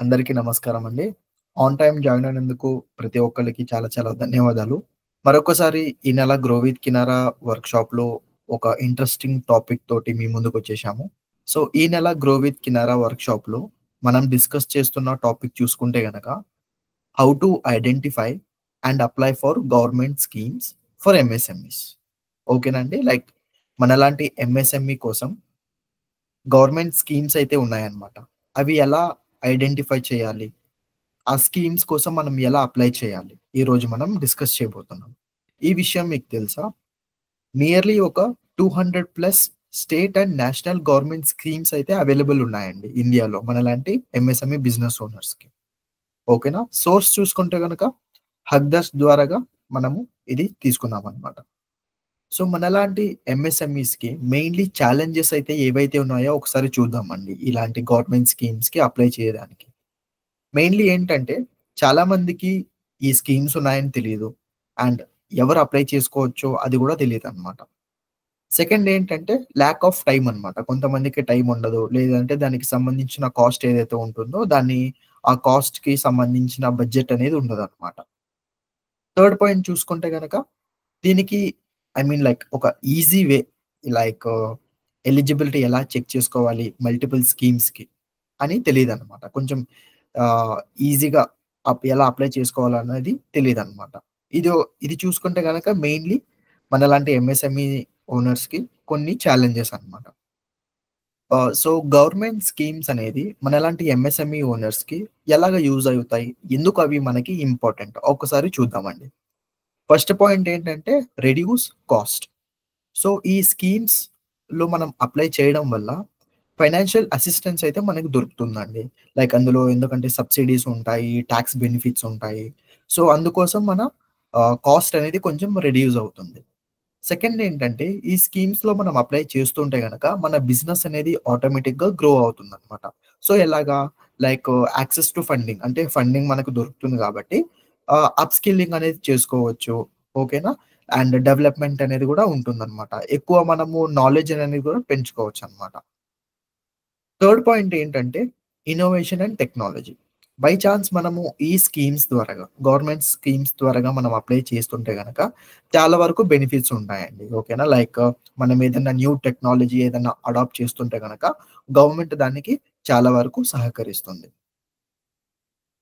అందరికీ నమస్కారం అండి. ఆన్ టైమ్ జాయిన్ అయినందుకు ప్రతి ఒక్కళ్ళకి చాలా చాలా ధన్యవాదాలు. మరొకసారి ఈ నెల గ్రో విత్ కినారా వర్క్‌షాప్‌లో ఒక ఇంట్రెస్టింగ్ టాపిక్ తోటి మీ ముందుకొచ్చేసాము. సో, ఈ నెల గ్రో విత్ కినారా వర్క్‌షాప్‌లో మనం డిస్కస్ చేస్తున్న టాపిక్ చూసుకుంటే గనక how to identify and apply for government schemes for MSMEs. ఓకేనండి. లైక్ మనలాంటి ఎంఎస్ఎంఈ కోసం గవర్నమెంట్ స్కీమ్స్ అయితే ఉన్నాయన్నమాట. అవి ఎలా ఐడెంటిఫై చేయాలి? ఆ స్కీమ్స్ కోసం మనం ఎలా అప్లై చేయాలి? ఈరోజు మనం డిస్కస్ చేయబోతున్నాం. ఈ విషయం మీకు తెలుసా? నియర్లీ ఒక 200 plus state and national government schemes అయితే అవైలబుల్ ఉన్నాయండి ఇండియాలో మనలాంటి ఎంఎస్ఎంఈ బిజినెస్ ఓనర్స్‌కి. ఓకేనా? సోర్స్ చూసుకుంటే గనక హక్‌దర్స్ ద్వారాగా మనము ఇది తీసుకున్నామనమాట. సో, మనలాంటి ఎంఎస్ఎంఈస్‌కి మెయిన్‌లీ ఛాలెంజెస్ అయితే ఏవైతే ఉన్నాయో ఒకసారి చూద్దామండి. ఇలాంటి గవర్నమెంట్ స్కీమ్స్‌కి అప్లై చేయడానికి. మెయిన్‌లీ ఏంటంటే, చాలా మందికి ఈ స్కీమ్స్ ఉన్నాయని తెలీదు. అండ్ ఎవరు అప్లై చేసుకోవచ్చో అది గూడా తెలీదనమాట. సెకండ్ ఏంటంటే, ల్యాక్ ఆఫ్ టైమ్ అనమాట. కొంతమందికి టైమ్ ఉండదు. లేదంటే దానికి సంబంధించిన కాస్ట్ ఏదైతే ఉంటుందో ఆ కాస్ట్‌కి సంబంధించిన బడ్జెట్ అనేది ఉండదనమాట. థర్డ్ పాయింట్ చూసుకుంటే గనక దీనికి లైక్ ఒక ఈజీ వే లైక్ ఎలిజిబిలిటీ ఎలా చెక్ చేసుకోవాలి మల్టిపుల్ స్కీమ్స్‌కి అని తెలీదనమాట. కొంచెం ఆహ్, ఈజీగా ఎలా అప్లై చేసుకోవాలన్నది తెలీదనమాట. ఇది చూసుకుంటే గనక మెయిన్‌లీ మనలాంటి ఎంఎస్ఎంఈ ఓనర్స్‌కి కొన్ని ఛాలెంజెస్ అనమాట. సో, గవర్నమెంట్ స్కీమ్స్ అనేది మనలాంటి ఎంఎస్ఎంఈ ఓనర్స్‌కి ఎలాగా యూజ్ అవుతాయి? ఎందుకు అవి మనకి ఇంపార్టెంట్? ఒక్కసారి చూద్దామండి. ఫస్ట్ పాయింట్ ఏంటంటే రెడ్యూస్ కాస్ట్. సో, ఈ స్కీమ్స్‌లో మనం అప్లై చేయడం వల్ల ఫైనాన్షియల్ అసిస్టెన్స్ అయితే మనకు దొరుకుతుందండి. లైక్ అందులో ఎందుకంటే సబ్సిడీస్ ఉంటాయి, టాక్స్ బెనిఫిట్స్ ఉంటాయి. సో, అందుకోసం మన కాస్ట్ అనేది కొంచెం రెడ్యూస్ అవుతుంది. సెకండ్ ఏంటంటే ఈ స్కీమ్స్‌లో మనం అప్లై చేస్తుంటే గనక మన బిజినెస్ అనేది ఆటోమేటిక్‌గా గ్రో అవుతుందనమాట. సో, ఎలాగా? లైక్ యాక్సెస్ టు ఫండింగ్ అంటే ఫండింగ్ మనకు దొరుకుతుంది కాబట్టి అప్ స్కిల్లింగ్ అనేది చేసుకోవచ్చు. ఓకేనా? అండ్ డెవలప్‌మెంట్ అనేది గూడా ఉంటుందనమాట. ఎక్కువ మనము నాలెడ్జ్ అనేది గూడా పెంచుకోవచ్చనమాట. థర్డ్ పాయింట్ ఏంటంటే innovation and technology. By chance మనము ఈ స్కీమ్స్ ద్వారాగా గవర్నమెంట్ స్కీమ్స్ ద్వారాగా మనం అప్లై చేస్తుంటే గనక చాలా వరకు బెనిఫిట్స్ ఉంటాయండి. ఓకేనా? లైక్ మనం ఏదైనా న్యూ టెక్నాలజీ ఏదైనా అడాప్ట్ చేస్తుంటే గనక గవర్నమెంట్ దానికి చాలా వరకు సహకరిస్తుంది.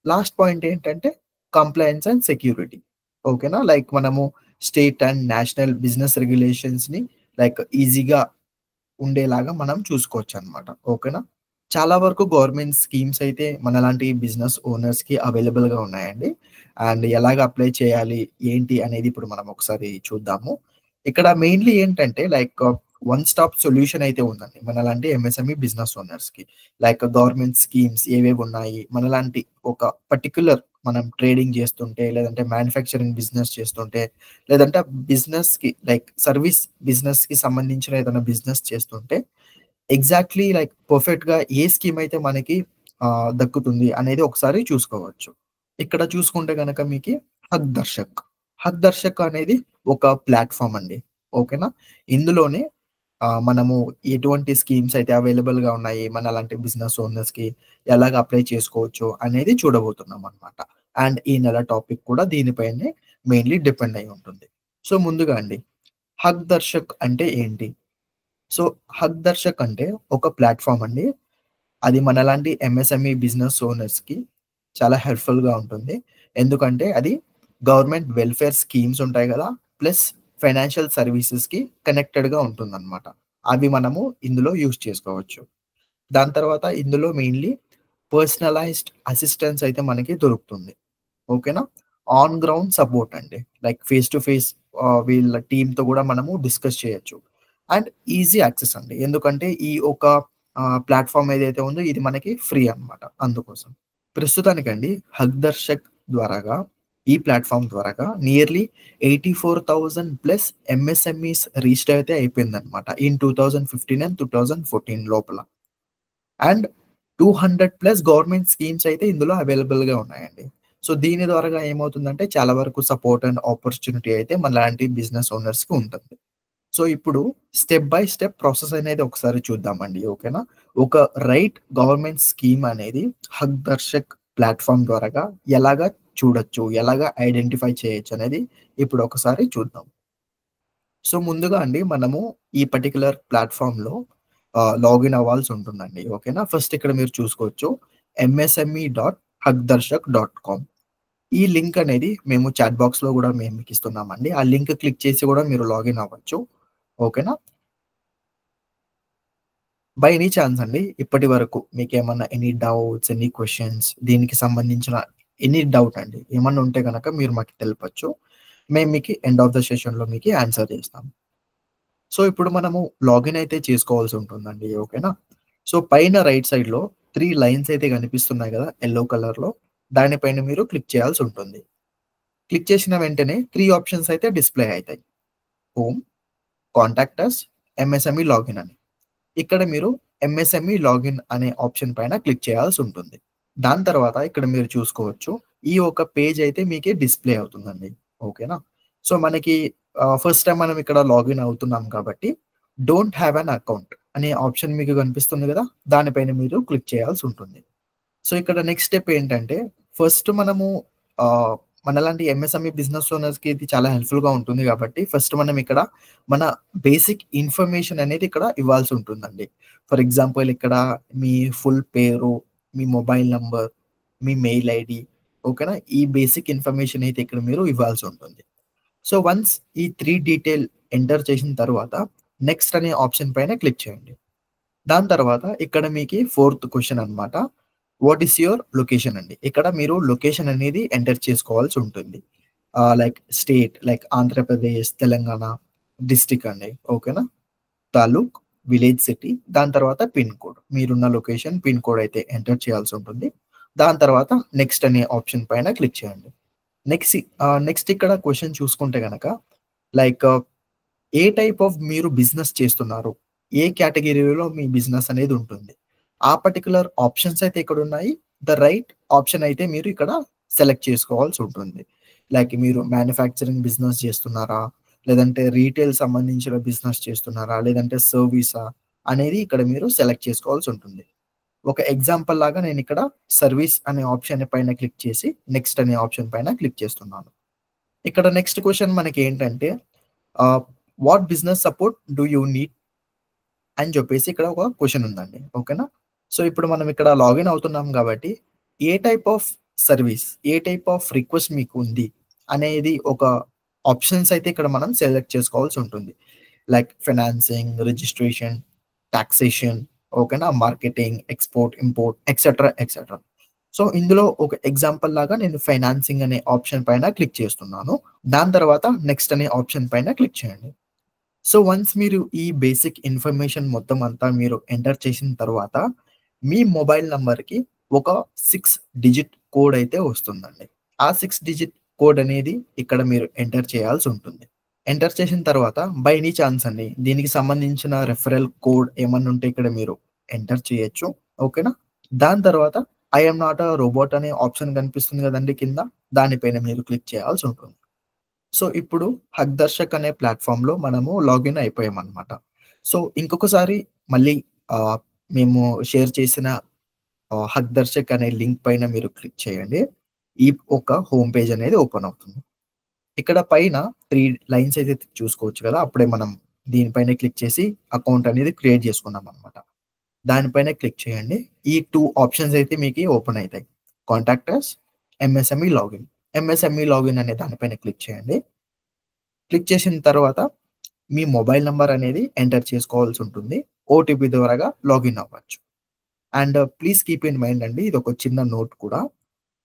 లాస్ట్ పాయింట్ ఏంటంటే కంప్లయన్స్ అండ్ సెక్యూరిటీ. ఓకేనా? లైక్ మనము స్టేట్ అండ్ నేషనల్ బిజినెస్ రెగ్యులేషన్స్‌ని లైక్ ఈజీగా ఉండేలాగా మనం చూసుకోవచ్చనమాట. ఓకేనా? చాలా వరకు గవర్నమెంట్ స్కీమ్స్ అయితే మనలాంటి బిజినెస్ ఓనర్స్‌కి అవైలబుల్‌గా ఉన్నాయండి. అండ్ ఎలాగ అప్లై చేయాలి, ఏంటి అనేది ఇప్పుడు మనం ఒకసారి చూద్దాము. ఇక్కడ మెయిన్‌లీ ఏంటంటే లైక్ వన్ స్టాప్ సొల్యూషన్ అయితే ఉందండి మనలాంటి ఎంఎస్ఎంఈ బిజినెస్ ఓనర్స్‌కి. లైక్ గవర్నమెంట్ స్కీమ్స్ ఏవేవున్నాయి, మనలాంటి ఒక పర్టిక్యులర్ మనం ట్రేడింగ్ చేస్తుంటే, లేదంటే మ్యానుఫ్యాక్చరింగ్ బిజినెస్ చేస్తుంటే, లేదంటే బిజినెస్‌కి లైక్ సర్విస్ బిజినెస్‌కి సంబంధించిన ఏదైనా బిజినెస్ చేస్తుంటే ఎగ్జాక్ట్‌లీ లైక్ పర్ఫెక్ట్‌గా ఏ స్కీమ్ అయితే మనకి దక్కుతుంది అనేది ఒకసారి చూసుకోవచ్చు. ఇక్కడ చూసుకుంటే గనక మీకి హక్ దర్శక్. హక్ దర్శక్ అనేది ఒక ప్లాట్‌ఫార్మ్ అండి. ఓకేనా? ఇందులోనే మనము ఎటువంటి స్కీమ్స్ అయితే అవైలబుల్‌గా ఉన్నాయి, మనలాంటి బిజినెస్ ఓనర్స్‌కి ఎలాగ అప్లై చేసుకోవచ్చు అనేది చూడబోతున్నామనమాట. అండ్ ఈ నెల టాపిక్ కూడా దీనిపైనే మెయిన్‌లీ డిపెండ్ అయ్యి ఉంటుంది. సో, ముందుగా అండి హక్ దర్శక్ అంటే ఏంటి? సో, హక్ దర్శక్ అంటే ఒక ప్లాట్‌ఫార్మ్ అండి. అది మనలాంటి ఎంఎస్ఎంఈ బిజినెస్ ఓనర్స్‌కి చాలా హెల్ప్‌ఫుల్‌గా ఉంటుంది. ఎందుకంటే అది గవర్నమెంట్ వెల్‌ఫేర్ స్కీమ్స్ ఉంటాయి గదా! ప్లస్ ఫైనాన్షియల్ సర్వీసెస్‌కి కనెక్టెడ్‌గా ఉంటుందనమాట. అవి మనము ఇందులో యూజ్ చేసుకోవచ్చు. దాని తర్వాత ఇందులో మెయిన్‌లీ పర్సనలైజ్డ్ అసిస్టెన్స్ అయితే మనకి దొరుకుతుంది. ఓకేనా? ఆన్ గ్రౌండ్ సపోర్ట్ అండి. లైక్ ఫేస్ టు ఫేస్ వీళ్ళ టీమ్‌తో గూడా మనము డిస్కస్ చేయొచ్చు. అండ్ ఈజీ యాక్సెస్ అండి. ఎందుకంటే ఈ ఒక ప్లాట్‌ఫార్మ్ ఏదైతే ఉందో ఇది మనకి ఫ్రీ అన్నమాట అందుకోసం. ప్రస్తుతానికండి హక్ దర్శక్ ద్వారాగా ఈ ప్లాట్‌ఫార్మ్ ద్వారాగా నియర్లీ 84,000 ప్లస్ ఎంఎస్ఎంఈస్ రిజిస్టర్ అయితే అయిపోయిందన్నమాట. ఇన్ 2015 అండ్ 2014 లోపల. అండ్ 200 ప్లస్ గవర్నమెంట్ స్కీమ్స్ అయితే ఇందులో అవైలబుల్‌గా ఉన్నాయండి. సో, దీని ద్వారాగా ఏమవుతుందంటే చాలా వరకు సపోర్ట్ అండ్ ఆపర్చునిటీ అయితే మనలాంటి బిజినెస్ ఓనర్స్‌కి ఉంటుంది. సో, ఇప్పుడు స్టెప్ బై స్టెప్ ప్రాసెస్ అనేది ఒకసారి చూద్దామండి. ఓకేనా? ఒక రైట్ గవర్నమెంట్ స్కీమ్ అనేది హక్ దర్శక్ ప్లాట్‌ఫార్మ్ ద్వారాగా ఎలాగా చూడొచ్చు? ఎలాగా ఐడెంటిఫై చేయొచ్చు అనేది ఇప్పుడు ఒకసారి చూద్దాం. సో, ముందుగా అండి మనము ఈ పర్టిక్యులర్ ప్లాట్‌ఫార్మ్‌లో లాగిన్ అవ్వాల్సి ఉంటుందండి. ఓకేనా? ఫస్ట్ ఇక్కడ మీరు చూసుకోవచ్చు msme.hakdarshak.com. ఈ లింక్ అనేది మేము చాట్ బాక్స్‌లో గూడా మేము మీకిస్తున్నామండి. ఆ లింక్ క్లిక్ చేసి గూడా మీరు లాగిన్ అవ్వచ్చు. ఓకేనా? బై ఎనీ చాన్స్ అండి ఇప్పటి వరకు మీకేమన్నా ఎనీ డౌట్స్, ఎనీ క్వెషన్స్ దీనికి సంబంధించిన ఎనీ డౌట్ అండి ఏమన్నా ఉంటే గనక మీరు మాకు తెలపొచ్చు. మేము మీకు ఎండ్ ఆఫ్ ద సెషన్‌లో మీకు ఆన్సర్ చేస్తాం. సో, ఇప్పుడు మనము లాగిన్ అయితే చేసుకోవాల్సి ఉంటుందండి. ఓకేనా? సో, పైన రైట్ సైడ్‌లో 3 లైన్స్ అయితే కనిపిస్తున్నాయి గదా! యెల్లో కలర్‌లో. దానిపైన మీరు క్లిక్ చేయాల్సి ఉంటుంది. క్లిక్ చేసిన వెంటనే 3 ఆప్షన్స్ అయితే డిస్‌ప్లే అయితాయి. Home, contact us, MSME login అని. ఇక్కడ మీరు ఎంఎస్ఎంఈ లాగిన్ అనే ఆప్షన్ పైన క్లిక్ చేయాల్సి ఉంటుంది. దాని తర్వాత ఇక్కడ మీరు చూసుకోవచ్చు. ఈ ఒక పేజ్ అయితే మీకే డిస్‌ప్లే అవుతుందండి. ఓకేనా? సో, మనకి ఫస్ట్ టైమ్ మనం ఇక్కడ లాగిన్ అవుతున్నాం కాబట్టి డోంట్ హావ్ ఎన్ అకౌంట్ అనే ఆప్షన్ మీకు కనిపిస్తుంది గదా! దానిపైన మీరు క్లిక్ చేయాల్సి ఉంటుంది. సో, ఇక్కడ నెక్స్ట్ స్టెప్ ఏంటంటే, ఫస్ట్ మనము ఆహ్, మనలాంటి ఎంఎస్ఎంఈ బిజినెస్ ఓనర్స్‌కి ఇది చాలా హెల్ప్‌ఫుల్‌గా ఉంటుంది గాబట్టి, ఫస్ట్ మనం ఇక్కడ మన బేసిక్ ఇన్ఫర్మేషన్ అనేది ఇక్కడ ఇవ్వాల్సి ఉంటుందండి. ఫర్ ఎగ్జాంపుల్ ఇక్కడ మీ ఫుల్ పేరు, మీ మొబైల్ నంబర్, మీ మెయిల్ ఐడీ ఓకేనా? ఈ బేసిక్ ఇన్ఫర్మేషన్ అయితే ఇక్కడ మీరు ఇవ్వాల్సి ఉంటుంది. సో, వన్స్ ఈ 3 డీటెయిల్ ఎంటర్ చేసిన తర్వాత, నెక్స్ట్ అనే ఆప్షన్ పైన క్లిక్ చేయండి. దాని తర్వాత ఇక్కడ మీకి ఫోర్త్ క్వెషన్ అన్నమాట. వాట్ ఈస్ యువర్ లొకేషన్ అండి. ఇక్కడ మీరు లొకేషన్ అనేది ఎంటర్ చేసుకోవాల్సి ఉంటుంది. Like state like Andhra Pradesh, Telangana, district అండి. ఓకేనా? తాలూక్, విలేజ్, సిటీ దాని తర్వాత పిన్ కోడ్. మీరున్న లొకేషన్ పిన్ కోడ్ అయితే ఎంటర్ చేయాల్సి ఉంటుంది. దాని తర్వాత నెక్స్ట్ అనే ఆప్షన్ పైన క్లిక్ చేయండి. నెక్స్ట్ ఇక్కడ క్వెషన్ చూసుకుంటే గనక లైక్ ఏ టైప్ ఆఫ్ మీరు బిజినెస్ చేస్తున్నారు? ఏ కేటగరీలో మీ బిజినెస్ అనేది ఉంటుంది? ఆ పర్టిక్యులర్ ఆప్షన్స్ అయితే ఇక్కడున్నాయి. ద రైట్ ఆప్షన్ అయితే మీరు ఇక్కడ సెలెక్ట్ చేసుకోవాల్సి ఉంటుంది. లైక్ మీరు మ్యానుఫ్యాక్చరింగ్ బిజినెస్ చేస్తున్నారా? లేదంటే రీటైల్ సంబంధించిన బిజినెస్ చేస్తున్నారా? లేదంటే సర్వీసా? అనేది ఇక్కడ మీరు సెలెక్ట్ చేసుకోవాల్సి ఉంటుంది. ఒక ఎగ్జాంపుల్ లాగా నేనిక్కడ సర్వీస్ అనే ఆప్షన్ పైన క్లిక్ చేసి నెక్స్ట్ అనే ఆప్షన్ పైన క్లిక్ చేస్తున్నాను. ఇక్కడ నెక్స్ట్ క్వెషన్ మనకేంటంటే ఆహ్, what business support do you need అని చెప్పేసి ఇక్కడ ఒక క్వెషన్ ఉందండి. ఓకేనా? సో, ఇప్పుడు మనం ఇక్కడ లాగిన్ అవుతున్నాం గాబట్టి, ఏ టైప్ ఆఫ్ సర్విస్, ఏ టైప్ ఆఫ్ రిక్వెస్ట్ మీకు ఉంది అనేది ఒక ఆప్షన్స్ అయితే ఇక్కడ మనం సెలెక్ట్ చేసుకోవాల్సి ఉంటుంది. లైక్ ఫైనాన్సింగ్, రిజిస్ట్రేషన్, టాక్సేషన్ ఓకేనా? Marketing, export, import etcetera, etcetera. So, ఇందులో ఒక ఎగ్జాంపుల్ లాగా నేను ఫైనాన్సింగ్ అనే ఆప్షన్ పైన క్లిక్ చేస్తున్నాను. దాని తర్వాత నెక్స్ట్ అనే ఆప్షన్ పైన క్లిక్ చేయండి. సో, వన్స్ మీరు ఈ బేసిక్ ఇన్ఫర్మేషన్ మొత్తం అంతా మీరు ఎంటర్ చేసిన తర్వాత, మీ మొబైల్ నంబర్‌కి ఒక 6 డిజిట్ కోడ్ అయితే వస్తుందండి. ఆ 6 డిజిట్ కోడ్ అనేది ఇక్కడ మీరు ఎంటర్ చేయాల్సుంటుంది. ఎంటర్ చేసిన తర్వాత బై ఎనీ చాన్స్ అండి దీనికి సంబంధించిన రిఫరల్ కోడ్ ఏమన్నా ఉంటే ఇక్కడ మీరు ఎంటర్ చేయొచ్చు. ఓకేనా? దాని తర్వాత I am not a robot అనే ఆప్షన్ కనిపిస్తుంది గదండీ కింద. దానిపైన మీరు క్లిక్ చేయాల్సుంటుంది. సో, ఇప్పుడు హక్ దర్శక్ అనే ప్లాట్‌ఫార్మ్‌లో మనము లాగిన్ అయిపోయామన్నమాట. సో, ఇంకొకసారి మళ్ళీ ఆహ్, మేము షేర్ చేసిన హక్ దర్శక్ అనే లింక్ పైన మీరు క్లిక్ చేయండి. ఈ ఒక హోమ్ పేజ్ అనేది ఓపెన్ అవుతుంది. ఇక్కడ పైన 3 లైన్స్ అయితే చూసుకోవచ్చు కదా! అప్పుడే మనం దీనిపైన క్లిక్ చేసి అకౌంట్ అనేది క్రియేట్ చేసుకున్నామన్నమాట. దానిపైన క్లిక్ చేయండి. ఈ 2 ఆప్షన్స్ అయితే మీకి ఓపెన్ అయితాయి. Contact us, MSME login. MSME login అనే దానిపైన క్లిక్ చేయండి. క్లిక్ చేసిన తర్వాత మీ మొబైల్ నంబర్ అనేది ఎంటర్ చేసుకోవాల్సుంటుంది. ఓటీపీ ద్వారాగా లాగిన్ అవ్వచ్చు. And please keep in mind అండి ఇదొక చిన్న నోట్ కూడా.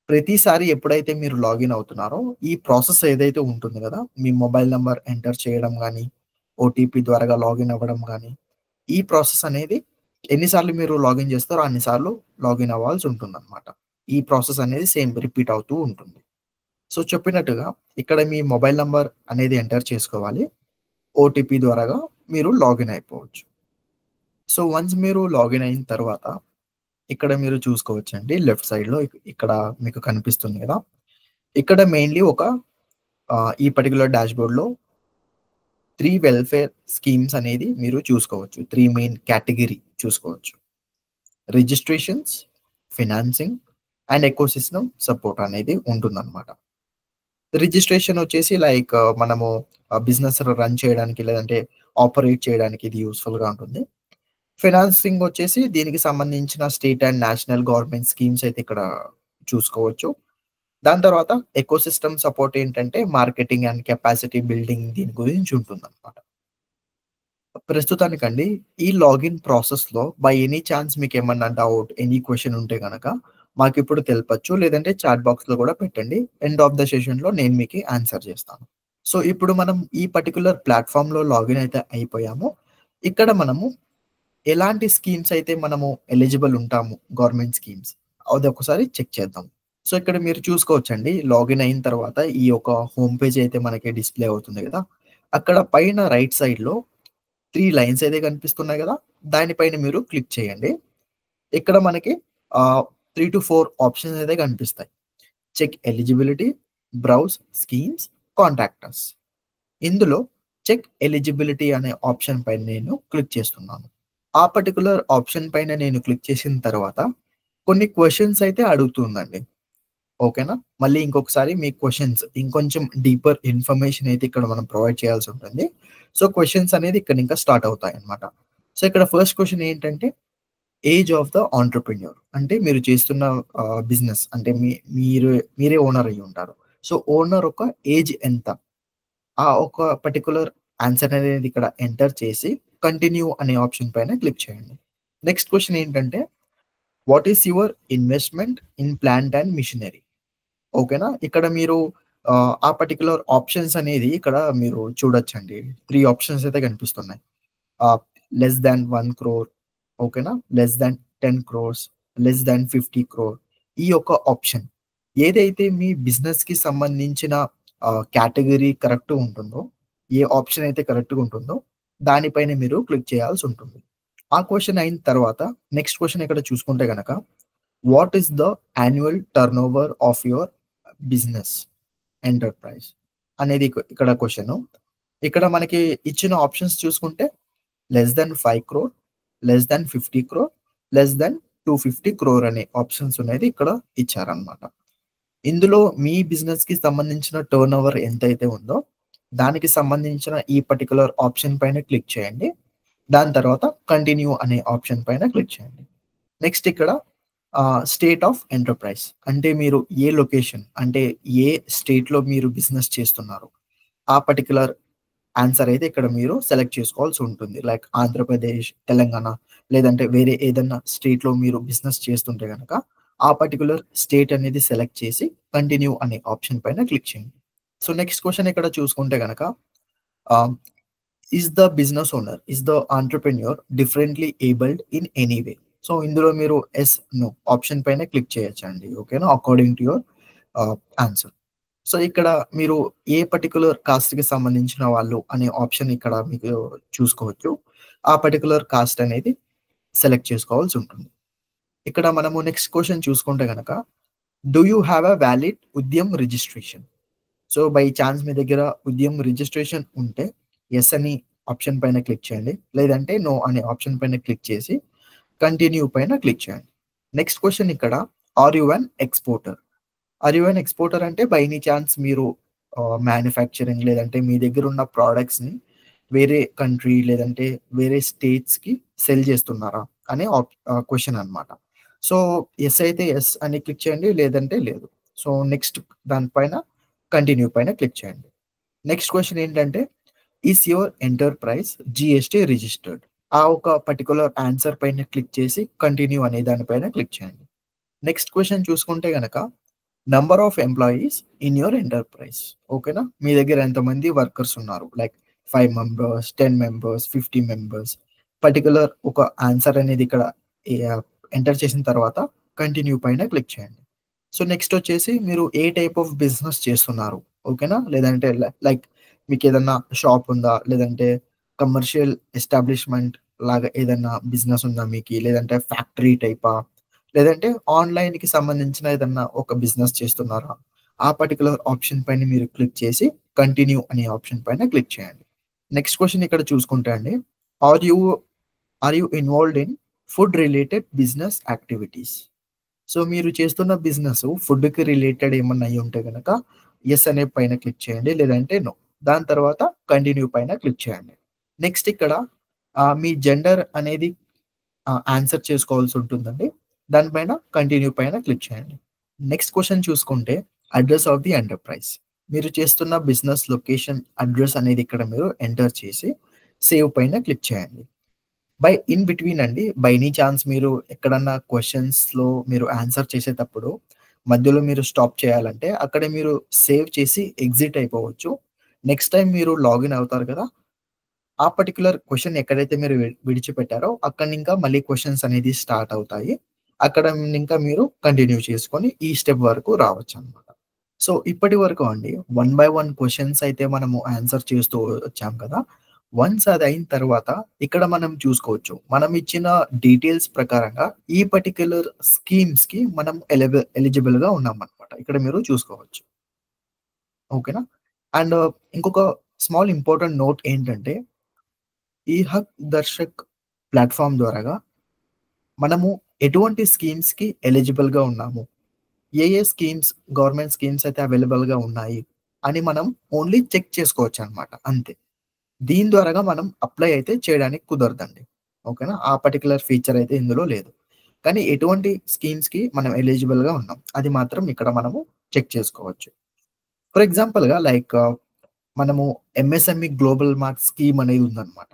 ప్రతిసారి ఎప్పుడైతే మీరు లాగిన్ అవుతున్నారో, ఈ ప్రాసెస్ ఏదైతే ఉంటుంది గదా! మీ మొబైల్ నంబర్ ఎంటర్ చేయడం గాని, ఓటీపీ ద్వారాగా లాగిన్ అవ్వడం గాని, ఈ ప్రాసెస్ అనేది ఎన్ని సార్లు మీరు లాగిన్ చేస్తారో అన్ని సార్లు లాగిన్ అవ్వాల్సి ఉంటుందన్నమాట. ఈ ప్రాసెస్ అనేది సేమ్ రిపీట్ అవుతూ ఉంటుంది. సో, చెప్పినట్టుగా ఇక్కడ మీ మొబైల్ నంబర్ అనేది ఎంటర్ చేసుకోవాలి. ఓటీపీ ద్వారాగా మీరు లాగిన్ అయిపోవచ్చు. సో, వన్స్ మీరు లాగిన్ అయిన తర్వాత ఇక్కడ మీరు చూసుకోవచ్చండి లెఫ్ట్ సైడ్‌లో ఇక్కడ మీకు కనిపిస్తుంది గదా! ఇక్కడ మెయిన్‌లీ ఒక ఈ పర్టిక్యులర్ డాష్‌బోర్డ్‌లో 3 వెల్‌ఫేర్ స్కీమ్స్ అనేది మీరు చూసుకోవచ్చు. 3 మెయిన్ కేటగరీ చూసుకోవచ్చు. Registrations, financing and ecosystem support అనేది ఉంటుందన్నమాట. రిజిస్ట్రేషన్ వచ్చేసి లైక్ మనము బిజినెస్ రన్ చేయడానికి లేదంటే ఆపరేట్ చేయడానికి ఇది యూజ్‌ఫుల్‌గా ఉంటుంది. ఫినాన్సింగ్ వచ్చేసి దీనికి సంబంధించిన state and national government schemes అయితే ఇక్కడ చూసుకోవచ్చు. దాని తర్వాత ఎకోసిస్టమ్ సపోర్ట్ ఏంటంటే మార్కెటింగ్ అండ్ కెపాసిటీ బిల్డింగ్ దీని గురించి ఉంటుందన్నమాట. ప్రస్తుతానికండి ఈ లాగిన్ ప్రాసెస్‌లో బై ఎనీ చాన్స్ మీకేమన్నా డౌట్, ఎనీ క్వెషన్ ఉంటే గనక మాకిప్పుడు తెలపొచ్చు. లేదంటే చాట్ బాక్స్‌లో గూడా పెట్టండి. ఎండ్ ఆఫ్ ద సెషన్‌లో నేను మీకి ఆన్సర్ జేస్తాను. సో, ఇప్పుడు మనం ఈ పర్టిక్యులర్ ప్లాట్‌ఫార్మ్‌లో లాగిన్ అయితే అయిపోయాము. ఇక్కడ మనము ఎలాంటి స్కీమ్స్ అయితే మనము ఎలిజిబుల్ ఉంటాము గవర్నమెంట్ స్కీమ్స్ అదొకసారి చెక్ చేద్దాం. సో, ఇక్కడ మీరు చూసుకోవచ్చండి లాగిన్ అయిన తర్వాత ఈ యొక్క హోమ్ పేజ్ అయితే మనకి డిస్‌ప్లే అవుతుంది గదా! అక్కడ పైన రైట్ సైడ్‌లో 3 లైన్స్ అయితే కనిపిస్తున్నాయి గదా! దానిపైన మీరు క్లిక్ చేయండి. ఇక్కడ మనకి 3-4 ఆప్షన్స్ అయితే కనిపిస్తాయి. Check eligibility, browse schemes, contact us. ఇందులో చెక్ ఎలిజిబిలిటీ అనే ఆప్షన్ పైన నేను క్లిక్ చేస్తున్నాను. ఆ పర్టిక్యులర్ ఆప్షన్ పైన నేను క్లిక్ చేసిన తర్వాత కొన్ని క్వెషన్స్ అయితే అడుగుతుందండి. ఓకేనా? మళ్ళీ ఇంకొకసారి మీ క్వెషన్స్ ఇంకొంచెం డీపర్ ఇన్ఫర్మేషన్ అయితే ఇక్కడ మనం ప్రొవైడ్ చేయాల్సి ఉంటుంది. సో, క్వెషన్స్ అనేది ఇక్కడ ఇంకా స్టార్ట్ అవుతాయన్నమాట. సో, ఇక్కడ ఫస్ట్ క్వెషన్ ఏంటంటే ఏజ్ ఆఫ్ ద ఎంటర్‌ప్రెన్యూర్ అంటే మీరు చేస్తున్న బిజినెస్ అంటే మీరే ఓనర్ అయ్యి ఉంటారు. సో, ఓనర్ యొక్క ఏజ్ ఎంత? ఆ ఒక పర్టిక్యులర్ ఆన్సర్ అనేది ఇక్కడ ఎంటర్ చేసి కంటిన్యూ అనే ఆప్షన్ పైన క్లిక్ చేయండి. నెక్స్ట్ క్వెషన్ ఏంటంటే what is your investment in plant and machinery? ఓకేనా? ఇక్కడ మీరు ఆ పర్టిక్యులర్ ఆప్షన్స్ అనేది ఇక్కడ మీరు చూడొచ్చండి. 3 ఆప్షన్స్ అయితే కనిపిస్తున్నాయి. ఆహ్, లెస్ థాన్ 1 క్రోర్ ఓకేనా? Less than 10 crores, less than 50 crore ఈ యొక్క ఆప్షన్ ఏదైతే మీ బిజినెస్‌కి సంబంధించిన కేటగరీ కరెక్ట్‌గా ఉంటుందో, ఏ ఆప్షన్ అయితే కరెక్ట్‌గా ఉంటుందో దానిపైన మీరు క్లిక్ చేయాల్సి ఉంటుంది. ఆ క్వెషన్ అయిన తర్వాత నెక్స్ట్ క్వెషన్ ఇక్కడ చూసుకుంటే గనక what is the annual turnover of your business enterprise అనేది ఇక్కడ క్వెషను. ఇక్కడ మనకి ఇచ్చిన ఆప్షన్స్ చూసుకుంటే less than 5 crore, less than 50 crore, less than 250 crore అనే ఆప్షన్స్ అనేది ఇక్కడ ఇచ్చారన్నమాట. ఇందులో మీ బిజినెస్‌కి సంబంధించిన టర్నోవర్ ఎంతైతే ఉందో దానికి సంబంధించిన ఈ పర్టిక్యులర్ ఆప్షన్ పైన క్లిక్ చేయండి. దాని తర్వాత కంటిన్యూ అనే ఆప్షన్ పైన క్లిక్ చేయండి. నెక్స్ట్ ఇక్కడ స్టేట్ ఆఫ్ ఎంటర్‌ప్రైజ్ అంటే మీరు ఏ లొకేషన్ అంటే ఏ స్టేట్‌లో మీరు బిజినెస్ చేస్తున్నారు. ఆ పర్టిక్యులర్ ఆన్సర్ అయితే ఇక్కడ మీరు సెలెక్ట్ చేసుకోవాల్సి ఉంటుంది. లైక్ ఆంధ్రప్రదేశ్, తెలంగాణ లేదంటే వేరే ఏదన్నా స్టేట్‌లో మీరు బిజినెస్ చేస్తుంటే గనక ఆ పర్టిక్యులర్ స్టేట్ అనేది సెలెక్ట్ చేసి కంటిన్యూ అనే ఆప్షన్ పైన క్లిక్ చేయండి. సో, నెక్స్ట్ క్వెషన్ ఇక్కడ చూసుకుంటే గనక ఆహ్, is the entrepreneur differently abled in any way? So, ఇందులో మీరు యెస్, నో ఆప్షన్ పైన క్లిక్ చేయొచ్చండి. ఓకేనా? According to your answer. So, ఇక్కడ మీరు ఏ పర్టిక్యులర్ కాస్ట్‌కి సంబంధించిన వాళ్ళు అనే ఆప్షన్ ఇక్కడ మీకు చూసుకోవచ్చు. ఆ పర్టిక్యులర్ కాస్ట్ అనేది సెలెక్ట్ చేసుకోవాల్సి ఉంటుంది. ఇక్కడ మనము నెక్స్ట్ క్వెషన్ చూసుకుంటే గనక do you have a valid Udyam registration? So, by chance మీ దగ్గర ఉద్యమ్ రిజిస్ట్రేషన్ ఉంటే యెస్ అని ఆప్షన్ పైన క్లిక్ చేయండి. లేదంటే నో అనే ఆప్షన్ పైన క్లిక్ చేసి కంటిన్యూ పైన క్లిక్ చేయండి. నెక్స్ట్ క్వెషన్ ఇక్కడ are you an exporter? Are you an exporter అంటే బై ఎనీ చాన్స్ మీరు మ్యానుఫ్యాక్చరింగ్ లేదంటే మీ దగ్గర ఉన్న ప్రొడక్ట్స్‌ని వేరే కంట్రీ లేదంటే వేరే స్టేట్స్‌కి సెల్ చేస్తున్నారా? అనే క్వెషన్ అన్నమాట. సో, యెస్ అయితే యెస్ అని క్లిక్ చేయండి. లేదంటే లేదు. సో, నెక్స్ట్ దాని పైన కంటిన్యూ పైన క్లిక్ చేయండి. నెక్స్ట్ క్వెషన్ ఏంటంటే is your enterprise GST registered? ఆ ఒక పర్టిక్యులర్ ఆన్సర్ పైన క్లిక్ చేసి కంటిన్యూ అనే దాని పైన క్లిక్ చేయండి. నెక్స్ట్ క్వెషన్ చూసుకుంటే గనక number of employees in your enterprise ఓకేనా? మీ దగ్గర ఎంతమంది వర్కర్స్ ఉన్నారు? Like 5 members, 10 members, 50 members particular ఒక ఆన్సర్ అనేది ఇక్కడ ఎంటర్ చేసిన తర్వాత కంటిన్యూ పైన క్లిక్ చేయండి. సో, నెక్స్ట్ వచ్చేసి మీరు ఏ టైప్ ఆఫ్ బిజినెస్ చేస్తున్నారు? ఓకేనా? లేదంటే లైక్ మీకేదన్నా షాప్ ఉందా? లేదంటే కమర్షియల్ ఎస్టాబ్లిష్‌మెంట్ లాగా ఏదన్నా బిజినెస్ ఉందా మీకి? లేదంటే ఫ్యాక్టరీ టైపా? లేదంటే ఆన్‌లైన్‌కి సంబంధించిన ఏదన్నా ఒక బిజినెస్ చేస్తున్నారా? ఆ పర్టిక్యులర్ ఆప్షన్ పైన మీరు క్లిక్ చేసి కంటిన్యూ అనే ఆప్షన్ పైన క్లిక్ చేయండి. నెక్స్ట్ క్వెషన్ ఇక్కడ చూసుకుంటే అండి, are you are you involved in food related business activities? So మీరు చేస్తున్న బిజినెస్ ఫుడ్‌కి రిలేటెడ్ ఏమన్నా అయ్యుంటే గనక యెస్ అనే పైన క్లిక్ చేయండి. లేదంటే నో. దాని తర్వాత కంటిన్యూ పైన క్లిక్ చేయండి. నెక్స్ట్ ఇక్కడ మీ జెండర్ అనేది ఆన్సర్ చేసుకోవాల్సి ఉంటుందండి. దానిపైన కంటిన్యూ పైన క్లిక్ చేయండి. నెక్స్ట్ క్వెషన్ చూసుకుంటే అడ్రెస్ ఆఫ్ ది ఎంటర్‌ప్రైజ్. మీరు చేస్తున్న బిజినెస్ లొకేషన్ అడ్రెస్ అనేది ఇక్కడ మీరు ఎంటర్ చేసి సేవ్ పైన క్లిక్ చేయండి. ఇన్ బిట్వీన్ అండి, బై ఎనీ ఛాన్స్ మీరు ఎక్కడన్నా క్వెషన్స్‌లో మీరు ఆన్సర్ చేసేటప్పుడు మధ్యలో మీరు స్టాప్ చేయాలంటే అక్కడ మీరు సేవ్ చేసి ఎగ్జిట్ అయిపోవచ్చు. నెక్స్ట్ టైమ్ మీరు లాగిన్ అవుతారు కదా! ఆ పర్టిక్యులర్ క్వెషన్ ఎక్కడైతే మీరు విడిచిపెట్టారో అక్కడి ఇంకా మళ్ళీ క్వెషన్స్ అనేది స్టార్ట్ అవుతాయి. అక్కడ ఇంకా మీరు కంటిన్యూ చేసుకొని ఈ స్టెప్ వరకు రావచ్చనమాట. సో ఇప్పటి వరకు అండి వన్ బై వన్ క్వెషన్స్ అయితే మనము ఆన్సర్ చేస్తూ వచ్చాం కదా! వన్స్ అదయిన తర్వాత ఇక్కడ మనం చూసుకోవచ్చు. మనం ఇచ్చిన డీటెయిల్స్ ప్రకారంగా ఈ పర్టిక్యులర్ స్కీమ్స్‌కి మనం ఎలిజిబుల్‌గా ఉన్నామనమాట. ఇక్కడ మీరు చూసుకోవచ్చు. ఓకేనా? అండ్ ఇంకొక స్మాల్ ఇంపార్టెంట్ నోట్ ఏంటంటే, ఈ హక్ దర్శక్ ప్లాట్‌ఫార్మ్ ద్వారాగా మనము ఎటువంటి స్కీమ్స్‌కి ఎలిజిబుల్‌గా ఉన్నాము. ఏ స్కీమ్స్, గవర్నమెంట్ స్కీమ్స్ అయితే అవైలబుల్‌గా ఉన్నాయి అని మనం ఓన్లీ చెక్ చేసుకోవచ్చనమాట అంతే. దీని ద్వారాగా మనం అప్లై అయితే చేయడానికి కుదరదండి. ఓకేనా? ఆ పర్టిక్యులర్ ఫీచర్ అయితే ఇందులో లేదు. కానీ ఎటువంటి స్కీమ్స్‌కి మనం ఎలిజిబుల్‌గా ఉన్నాం. అది మాత్రం ఇక్కడ మనము చెక్ చేసుకోవచ్చు. ఫర్ ఎగ్జాంపుల్‌గా లైక్ మనము ఎంఎస్ఎంఈ గ్లోబల్ మార్క్ స్కీమ్ అనేది ఉందన్నమాట.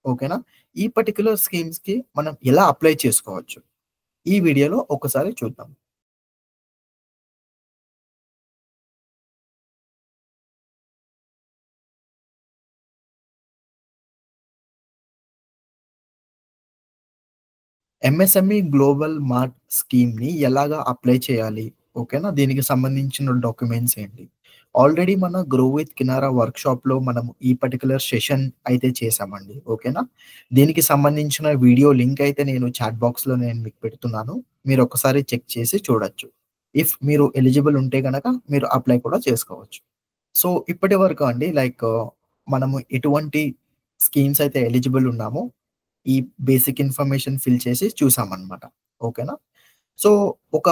ఓకేనా? ఈ పర్టిక్యులర్ స్కీమ్స్‌కి మనం ఎలా అప్లై చేసుకోవచ్చు? ఈ వీడియోలో ఒకసారి చూద్దాం. ఎంఎస్ఎంఈ గ్లోబల్ మార్ట్ స్కీమ్‌ని ఎలాగా అప్లై చేయాలి? ఓకేనా? దీనికి సంబంధించిన డాక్యుమెంట్స్ ఏంటి? ఆల్రెడీ మన గ్రో విత్ కినారా వర్క్‌షాప్‌లో మనం ఈ పర్టిక్యులర్ సెషన్ అయితే చేశామండి. ఓకేనా? దీనికి సంబంధించిన వీడియో లింక్ అయితే నేను చాట్ బాక్స్‌లో నేను మీకు పెడుతున్నాను. మీరు ఒకసారి చెక్ చేసి చూడొచ్చు. ఇఫ్ మీరు ఎలిజిబుల్ ఉంటే గనక మీరు అప్లై కూడా చేసుకోవచ్చు. సో ఇప్పటి వరకు అండి లైక్ మనము ఎటువంటి స్కీమ్స్ అయితే ఎలిజిబుల్ ఉన్నామో ఈ బేసిక్ ఇన్ఫర్మేషన్ ఫిల్ చేసి చూసామన్నమాట. ఓకేనా? సో, ఒక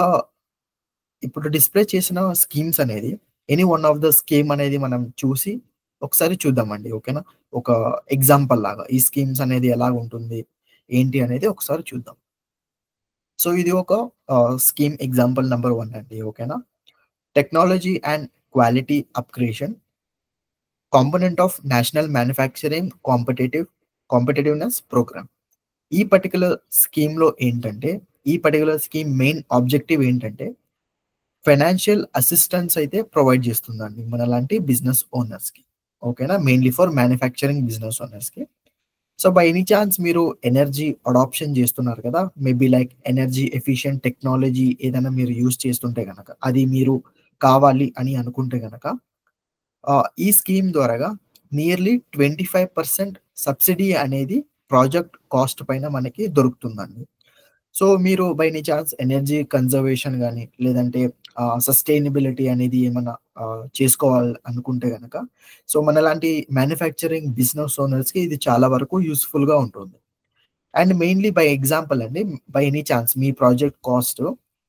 ఇప్పుడు డిస్‌ప్లే చేసిన స్కీమ్స్ అనేది any one of the scheme అనేది మనం చూసి ఒకసారి చూద్దామండి. ఓకేనా? ఒక ఎగ్జాంపుల్ లాగా ఈ స్కీమ్స్ అనేది ఎలాగుంటుంది? ఏంటి అనేది ఒకసారి చూద్దాం. సో, ఇది ఒక స్కీమ్ ఎగ్జాంపుల్ నంబర్ 1 అండి. ఓకేనా? Technology and quality upgradation component of national manufacturing competitiveness programme. ఈ పర్టిక్యులర్ స్కీమ్‌లో ఏంటంటే, ఈ పర్టిక్యులర్ స్కీమ్ మెయిన్ ఆబ్జెక్టివ్ ఏంటంటే, ఫైనాన్షియల్ అసిస్టెన్స్ అయితే ప్రొవైడ్ చేస్తుందండి మనలాంటి బిజినెస్ ఓనర్స్‌కి. ఓకేనా? మెయిన్‌లీ ఫర్ మ్యానుఫ్యాక్చరింగ్ బిజినెస్ ఓనర్స్‌కి. సో, బై ఎనీ చాన్స్ మీరు ఎనర్జీ అడాప్షన్ చేస్తున్నారు కదా! Maybe like energy efficient technology ఏదైనా మీరు యూజ్ చేస్తుంటే గనక, అది మీరు కావాలి అని అనుకుంటే గనక ఈ స్కీమ్ ద్వారాగా నియర్లీ 25% సబ్సిడీ అనేది ప్రాజెక్ట్ కాస్ట్ పైన మనకి దొరుకుతుందండి. సో, మీరు by any chance energy conservation గాని, లేదంటే సస్టైనబిలిటీ అనేది ఏమన్నా చేసుకోవాలి అనుకుంటే గనక, సో, మనలాంటి మ్యానుఫ్యాక్చరింగ్ బిజినెస్ ఓనర్స్‌కి ఇది చాలా వరకు యూజ్‌ఫుల్‌గా ఉంటుంది. అండ్ మెయిన్‌లీ బై ఎగ్జాంపుల్ అండి, by any chance me project cost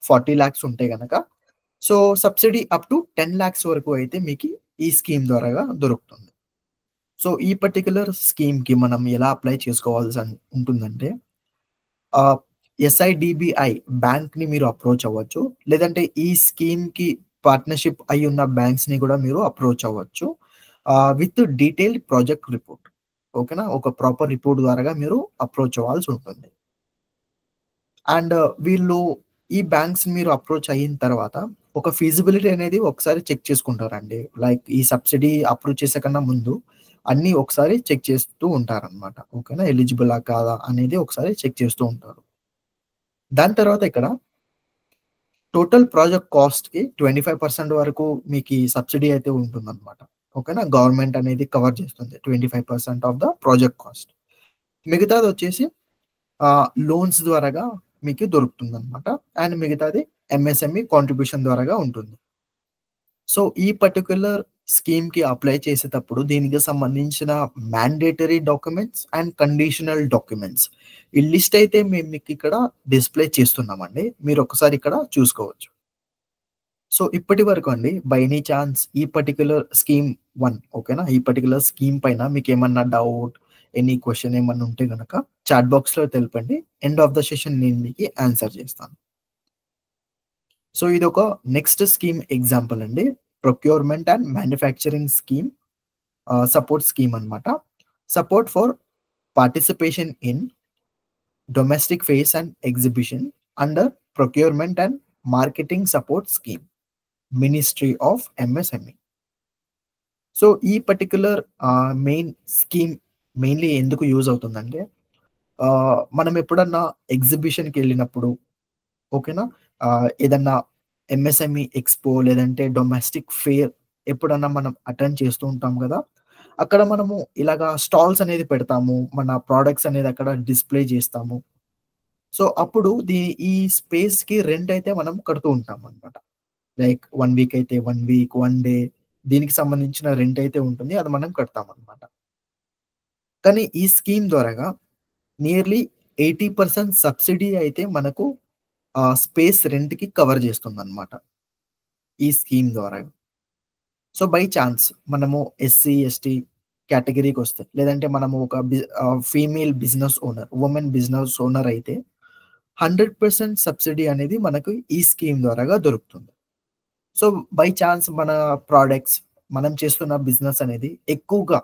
40,00,000 ఉంటే గనక, సో, సబ్సిడీ అప్ టు 10,00,000 వరకు అయితే మీకి ఈ స్కీమ్ ద్వారాగా దొరుకుతుంది. సో, ఈ పర్టిక్యులర్ స్కీమ్‌కి మనం ఎలా అప్లై ఉంటుందంటే ఆహ్, ఎస్ఐడిబిఐ బ్యాంక్‌ని మీరు అప్రోచ్ అవ్వచ్చు. లేదంటే ఈ స్కీమ్‌కి పార్ట్నర్‌షిప్ అయ్యున్న బ్యాంక్స్‌ని కూడా మీరు అప్రోచ్ అవ్వచ్చు. With detailed project report. ఓకేనా? ఒక ప్రాపర్ రిపోర్ట్ ద్వారాగా మీరు అప్రోచ్ అవ్వాల్సి ఉంటుంది. అండ్ వీళ్ళు ఈ బ్యాంక్స్ మీరు అప్రోచ్ అయిన తర్వాత ఒక ఫీజిబిలిటీ అనేది ఒకసారి చెక్ చేసుకుంటారండి. లైక్ ఈ సబ్సిడీ అప్రూవ్ చేసే కన్నా ముందు అన్నీ ఒకసారి చెక్ చేస్తూ ఉంటారనమాట. ఓకేనా? ఎలిజిబులా కాదా అనేది ఒకసారి చెక్ చేస్తూ ఉంటారు. దాని తర్వాత ఇక్కడ టోటల్ ప్రాజెక్ట్ కాస్ట్‌కి 25% వరకు మీకీ సబ్సిడీ అయితే ఉంటుందనమాట. ఓకేనా? గవర్నమెంట్ అనేది కవర్ చేస్తుంది. 25% ఆఫ్ ద ప్రాజెక్ట్ కాస్ట్. మిగతాదొచ్చేసి లోన్స్ ద్వారాగా మీకు దొరుకుతుందనమాట. మిగతాది ఎంఎస్ఎంఈ కాంట్రిబ్యూషన్ ద్వారాగా ఉంటుంది. సో, ఈ పర్టిక్యులర్ స్కీమ్‌కి అప్లై చేసేటప్పుడు దీనికి సంబంధించిన mandatory documents and conditional documents ఈ లిస్ట్ అయితే మేము మీకిక్కడ డిస్‌ప్లే చేస్తున్నామండి. మీరొకసారి ఇక్కడ చూసుకోవచ్చు. సో, ఇప్పటి వరకు అండి బై ఎనీ చాన్స్ ఈ పర్టిక్యులర్ స్కీమ్ 1 ఓకేనా? ఈ పర్టిక్యులర్ స్కీమ్ పైన మీకేమన్నా డౌట్, ఎనీ క్వెషన్ ఏమన్నా ఉంటే గనక చాట్ బాక్స్‌లో తెలపండి. ఎండ్ ఆఫ్ ద సెషన్ నేను మీకు ఆన్సర్ చేస్తాను. సో, ఇదొక నెక్స్ట్ స్కీమ్ ఎగ్జాంపుల్ అండి. Procurement and manufacturing scheme support scheme అన్నమాట. Support for participation in domestic fairs and exhibition under procurement and marketing support scheme. Ministry of MSME. So, ఈ particular main scheme mainly ఎందుకు use అవుతుందంటే, మనం ఎప్పుడన్నా ఎగ్జిబిషన్‌కెళ్ళినప్పుడు ఓకేనా? ఏదన్నా ఎంఎస్ఎంఈ ఎక్స్‌పో లేదంటే డొమెస్టిక్ ఫెయిర్ ఎప్పుడన్నా మనం అటెండ్ చేస్తూ ఉంటాం గదా! అక్కడ మనము ఇలాగా స్టాల్స్ అనేది పెడతాము. మన ప్రొడక్ట్స్ అనేది అక్కడ డిస్‌ప్లే జేస్తాము. సో, అప్పుడు ఈ స్పేస్‌కి రెంట్ అయితే మనం కడుతూ ఉంటామనమాట. లైక్ 1 వీక్ అయితే 1 వీక్, 1 డే దీనికి సంబంధించిన రెంట్ అయితే ఉంటుంది. అది మనం కడతామనమాట. కానీ ఈ స్కీమ్ ద్వారాగా నియర్లీ 80% సబ్సిడీ అయితే మనకు స్పేస్ రెంట్‌కి కవర్ చేస్తుందనమాట. ఈ స్కీమ్ ద్వారా. సో, బై చాన్స్ మనము ఎస్సీ, ఎస్టీ కేటగరీకొస్తే లేదంటే మనము ఒక female business owner, women business owner అయితే 100% సబ్సిడీ అనేది మనకు ఈ స్కీమ్ ద్వారాగా దొరుకుతుంది. సో, బై చాన్స్ మన ప్రొడక్ట్స్ మనం చేస్తున్న బిజినెస్ అనేది ఎక్కువగా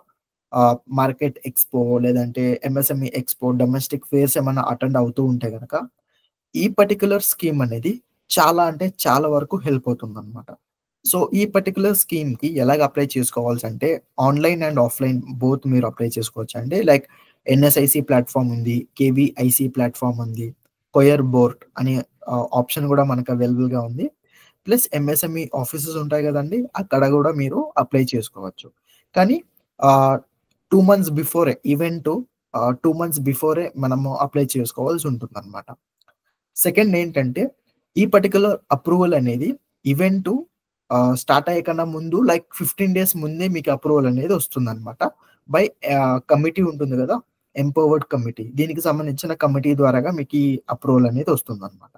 మార్కెట్ ఎక్స్‌పో లేదంటే ఎంఎస్ఎంఈ ఎక్స్‌పో, డొమెస్టిక్ ఫెయిర్స్ ఏమన్నా అటెండ్ అవుతూ ఉంటే గనక, ఈ పర్టిక్యులర్ స్కీమ్ అనేది చాలా అంటే చాలా వరకు హెల్ప్ అవుతుందన్నమాట. సో, ఈ పర్టిక్యులర్ స్కీమ్‌కి ఎలాగ అప్లై చేసుకోవాల్సంటే ఆన్‌లైన్ అండ్ ఆఫ్‌లైన్ బోత్ మీరు అప్లై చేసుకోవచ్చండి. లైక్ ఎన్ఎస్ఐసీ ప్లాట్‌ఫార్మ్ ఉంది. కేవీఐసీ ప్లాట్‌ఫార్మ్ ఉంది. కొయర్ బోర్డ్ అనే ఆప్షన్ గూడా మనకు అవైలబుల్‌గా ఉంది. ప్లస్ ఎంఎస్ఎంఈ ఆఫీసెస్ ఉంటాయి గదండీ! అక్కడ గూడా మీరు అప్లై చేసుకోవచ్చు. కానీ 2 months before event 2 months before మనము అప్లై చేసుకోవాల్సుంటుందనమాట. సెకండ్ ఏంటంటే, ఈ పర్టిక్యులర్ అప్రూవల్ అనేది ఈవెంటు స్టార్ట్ అయ్యే కన్నా ముందు లైక్ 15 డేస్ ముందే మీకు అప్రూవల్ అనేది వస్తుందనమాట. బై కమిటీ ఉంటుంది గదా! Empowered committee. దీనికి సంబంధించిన కమిటీ ద్వారాగా మీకీ అప్రూవల్ అనేది వస్తుందనమాట.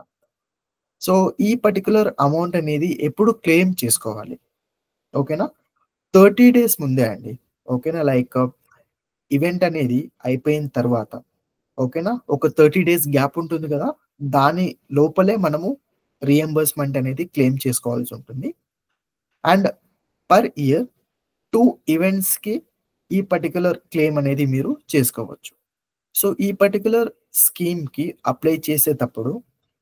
సో, ఈ పర్టిక్యులర్ అమౌంట్ అనేది ఎప్పుడు క్లెయిమ్ చేసుకోవాలి. ఓకేనా? 30 డేస్ ముందే అండి. ఓకేనా? లైక్ ఈవెంట్ అనేది అయిపోయిన తర్వాత ఓకేనా? ఒక 30 డేస్ గ్యాప్ ఉంటుంది గదా! దాని లోపలే మనము రీయింబర్స్‌మెంట్ అనేది క్లెయిమ్ చేసుకోవాల్సుంటుంది. అండ్ పర్ ఇయర్ 2 ఈవెంట్స్‌కి ఈ పర్టిక్యులర్ క్లెయిమ్ అనేది మీరు చేసుకోవచ్చు. సో, ఈ పర్టిక్యులర్ స్కీమ్‌కి అప్లై చేసేటప్పుడు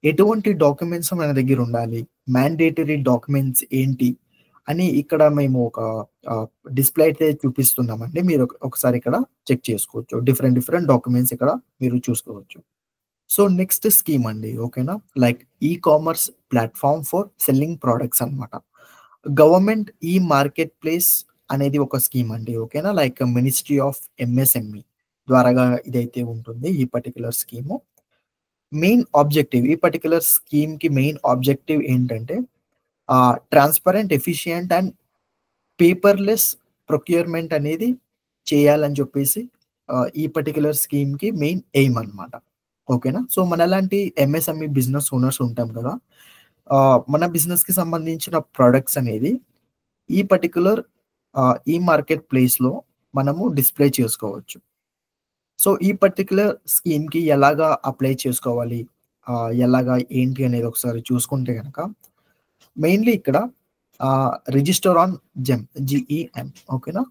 ఎటువంటి డాక్యుమెంట్స్ మన దగ్గరుండాలి? మ్యాండేటరీ డాక్యుమెంట్స్ ఏంటి? అని ఇక్కడ మేము ఒక ఆహ్, డిస్‌ప్లే అయితే చూపిస్తున్నామండి. మీరు ఒకసారి ఇక్కడ చెక్ చేసుకోవచ్చు. డిఫరెంట్ డిఫరెంట్ డాక్యుమెంట్స్ ఇక్కడ మీరు చూసుకోవచ్చు. సో, నెక్స్ట్ స్కీమ్ అండి. ఓకేనా? Like commerce platform for selling products అన్నమాట. గవర్నమెంట్ మార్కెట్ ప్లేస్ అనేది ఒక స్కీమ్ అండి. ఓకేనా? లైక్ మినిస్ట్రీ ఆఫ్ ఎంఎస్ఎంఈ ద్వారాగా ఇదైతే ఉంటుంది. ఈ పర్టిక్యులర్ స్కీము. మెయిన్ ఆబ్జెక్టివ్ ఈ పర్టిక్యులర్ స్కీమ్‌కి మెయిన్ ఆబ్జెక్టివ్ ఏంటంటే transparent, efficient and paperless procurement అనేది చేయాలని చెప్పేసి ఈ పర్టిక్యులర్ స్కీమ్‌కి మెయిన్ ఎయిమ్ అన్నమాట. ఓకేనా? సో, మనలాంటి ఎంఎస్ఎంఈ బిజినెస్ ఓనర్స్ ఉంటాం కదా! మన బిజినెస్‌కి సంబంధించిన ప్రొడక్ట్స్ అనేది ఈ పర్టిక్యులర్ మార్కెట్ ప్లేస్‌లో మనము డిస్‌ప్లే చేసుకోవచ్చు. సో, ఈ పర్టిక్యులర్ స్కీమ్‌కి ఎలాగా అప్లై చేసుకోవాలి? ఎలాగా ఏంటి అనేది ఒకసారి చూసుకుంటే గనక మెయిన్‌లీ ఇక్కడ రిజిస్టర్ ఆన్ జెమ్ జీఈఎమ్ ఓకేనా?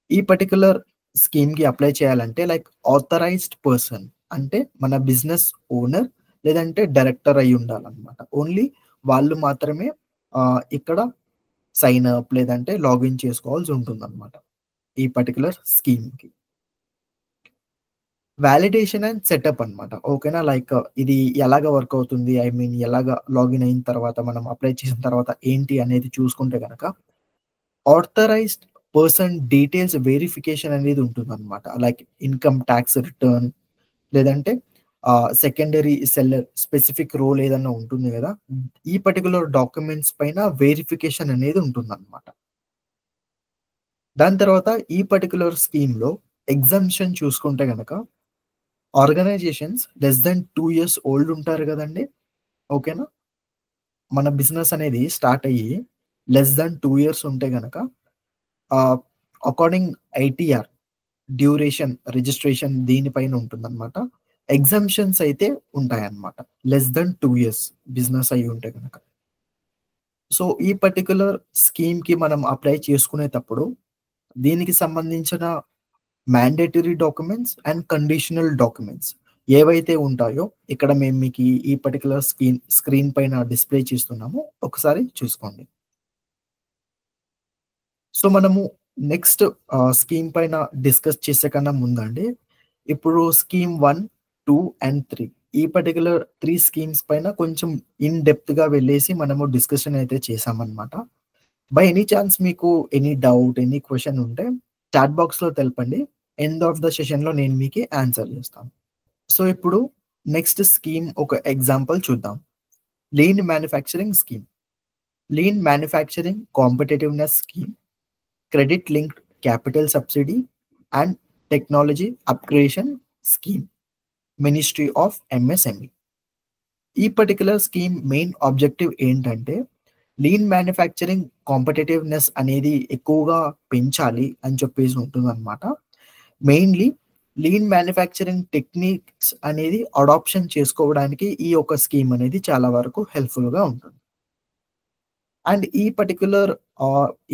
ఈ పర్టిక్యులర్ స్కీమ్‌కి అప్లై చేయాలంటే లైక్ ఆథరైజ్డ్ పర్సన్ అంటే మన బిజినెస్ ఓనర్ లేదంటే డైరెక్టర్ అయ్యి ఉండాలన్నమాట. ఓన్లీ వాళ్ళు మాత్రమే ఇక్కడ సైన్ అప్ లేదంటే లాగిన్ చేసుకోవాల్సి ఉంటుందన్నమాట. ఈ పర్టిక్యులర్ స్కీమ్‌కి. వాలిడేషన్ అండ్ సెటప్ అన్నమాట. ఓకేనా? లైక్ ఇది ఎలాగా వర్క్ అవుతుంది? ఐ మీన్ ఎలాగా లాగిన్ అయిన తర్వాత మనం అప్లై చేసిన తర్వాత ఏంటి అనేది చూసుకుంటే గనక ఆథరైజ్డ్ పర్సన్ డీటెయిల్స్ వెరిఫికేషన్ అనేది ఉంటుందన్నమాట. లైక్ ఇన్‌కమ్ టాక్స్ రిటర్న్ లేదంటే సెకండరీ సెల్లర్ స్పెసిఫిక్ రోల్ ఏదన్నా ఉంటుంది గదా! ఈ పర్టిక్యులర్ డాక్యుమెంట్స్ పైన వెరిఫికేషన్ అనేది ఉంటుందన్నమాట. దాని తర్వాత ఈ పర్టిక్యులర్ స్కీమ్‌లో ఎగ్జామ్షన్ చూసుకుంటే గనక organisations less than 2 years old ఉంటారు గదండీ! ఓకేనా? మన బిజినెస్ అనేది స్టార్ట్ అయ్యి లెస్ థాన్ 2 ఇయర్స్ ఉంటే గనక ఆహ్, అకార్డింగ్ ఐటీఆర్ డ్యూరేషన్, రిజిస్ట్రేషన్ దీనిపైన ఉంటుందన్నమాట. ఎగ్జామ్షన్స్ అయితే ఉంటాయన్నమాట. లెస్ థాన్ 2 ఇయర్స్ బిజినెస్ అయ్యుంటే గనక. సో, ఈ పర్టిక్యులర్ స్కీమ్‌కి మనం అప్లై చేసుకునేటప్పుడు దీనికి సంబంధించిన mandatory documents and conditional documents ఏవైతే ఉంటాయో ఇక్కడ మేము మీకు ఈ పర్టిక్యులర్ స్క్రీన్ పైన డిస్‌ప్లే చేస్తున్నాము. ఒకసారి చూసుకోండి. సో, మనము నెక్స్ట్ స్కీమ్ పైన డిస్కస్ చేసే కన్నా ముందండి, ఇప్పుడు స్కీమ్ 1, 2 అండ్ 3 ఈ పర్టిక్యులర్ 3 స్కీమ్స్ పైన కొంచెం ఇన్ డెప్త్‌గా వెళ్ళేసి మనము డిస్కషన్ అయితే చేశామన్నమాట. బై ఎనీ చాన్స్ మీకు ఎనీ డౌట్, ఎనీ క్వెషన్ ఉంటే చాట్ బాక్స్‌లో తెలపండి. ఎండ్ ఆఫ్ ద సెషన్‌లో నేను మీకు ఆన్సర్ చేస్తాను. సో, ఇప్పుడు నెక్స్ట్ స్కీమ్ ఒక ఎగ్జాంపుల్ చూద్దాం. Lean manufacturing scheme. Lean manufacturing competitiveness scheme, credit linked capital subsidy and technology upgradation scheme, ministry of MSME. ఈ పర్టిక్యులర్ స్కీమ్ మెయిన్ ఆబ్జెక్టివ్ ఏంటంటే, లీన్ మ్యానుఫ్యాక్చరింగ్ కాంపిటీటివ్‌నెస్ అనేది ఎక్కువగా పెంచాలి అని చెప్పేసి ఉంటుందన్నమాట. మెయిన్‌లీ లీన్ మ్యానుఫ్యాక్చరింగ్ టెక్నిక్స్ అనేది అడాప్షన్ చేసుకోవడానికి ఈ యొక్క స్కీమ్ అనేది చాలా వరకు హెల్ప్‌ఫుల్‌గా ఉంటుంది. అండ్ ఈ పర్టిక్యులర్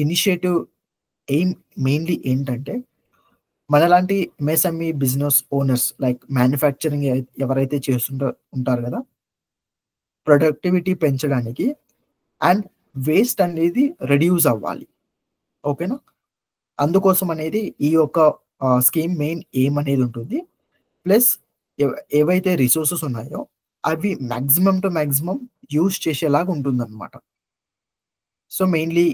ఇనిషియేటివ్ ఎయిమ్ మెయిన్‌లీ ఏంటంటే, మనలాంటి MSME business owners like manufacturing ఎవరైతే ఉంటారు గదా! ప్రొడక్టివిటీ పెంచడానికి అండ్ వేస్ట్ అనేది రెడ్యూస్ అవ్వాలి. ఓకేనా? అందుకోసం అనేది ఈ యొక్క స్కీమ్ మెయిన్ ఎయిమ్ అనేది ఉంటుంది. ప్లస్ ఏవైతే రిసోర్సెస్ ఉన్నాయో అవి మాక్సిమం టు మాక్సిమం యూజ్ చేసేలాగా ఉంటుందన్నమాట. సో, మెయిన్‌లీ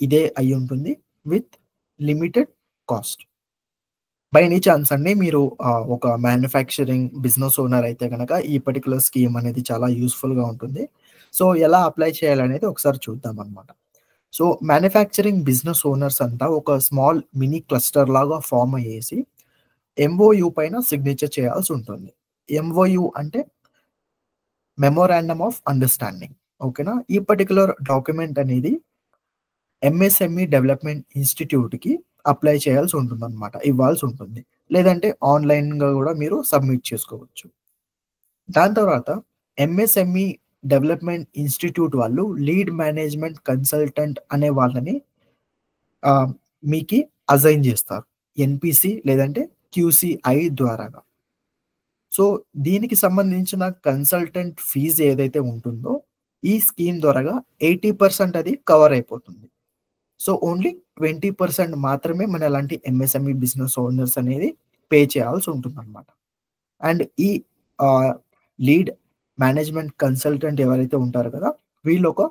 ఇదే అయ్యుంటుంది with limited cost. By any chance అండి మీరు ఒక మ్యానుఫ్యాక్చరింగ్ బిజినెస్ ఓనర్ అయితే గనక ఈ పర్టిక్యులర్ స్కీమ్ అనేది చాలా యూజ్‌ఫుల్‌గా ఉంటుంది. సో, ఎలా అప్లై చేయాలనేది ఒకసారి చూద్దామన్నమాట. సో, మ్యానుఫ్యాక్చరింగ్ బిజినెస్ ఓనర్స్ అంతా ఒక స్మాల్ మినీ క్లస్టర్ లాగా ఫార్మ్ అయ్యేసి ఎంఓయూ పైన సిగ్నేచర్ చేయాల్సుంటుంది. ఎంఓయూ అంటే మెమోరాండమ్ ఆఫ్ అండర్‌స్టాండింగ్. ఓకేనా? ఈ పర్టిక్యులర్ డాక్యుమెంట్ అనేది ఎంఎస్ఎంఈ డెవలప్‌మెంట్ ఇన్‌స్టిట్యూట్‌కి అప్లై చేయాల్సుంటుందన్నమాట. ఇవ్వాల్సుంటుంది. లేదంటే ఆన్‌లైన్‌గా గూడా మీరు సబ్మిట్ చేసుకోవచ్చు. దాని తర్వాత ఎంఎస్ఎంఈ డెవలప్‌మెంట్ ఇన్‌స్టిట్యూట్ వాళ్ళు లీడ్ మేనేజ్‌మెంట్ కన్సల్టెంట్ అనే వాళ్ళని ఆహ్, మీకి అసైన్ జేస్తారు. ఎన్‌పిసి లేదంటే క్యూసీఐ ద్వారాగా. సో, దీనికి సంబంధించిన కన్సల్టెంట్ ఫీజ్ ఏదైతే ఉంటుందో, ఈ స్కీమ్ ద్వారాగా 80% అది కవర్ అయిపోతుంది. సో, ఓన్లీ 20% మాత్రమే మనలాంటి ఎంఎస్ఎంఈ బిజినెస్ ఓనర్స్ అనేది పే చేయాల్సి ఉంటుందన్నమాట. అండ్ ఈ ఆహ్, లీడ్ మేనేజ్మెంట్ కన్సల్టెంట్ ఎవరైతే ఉంటారో కదా! వీళ్ళొక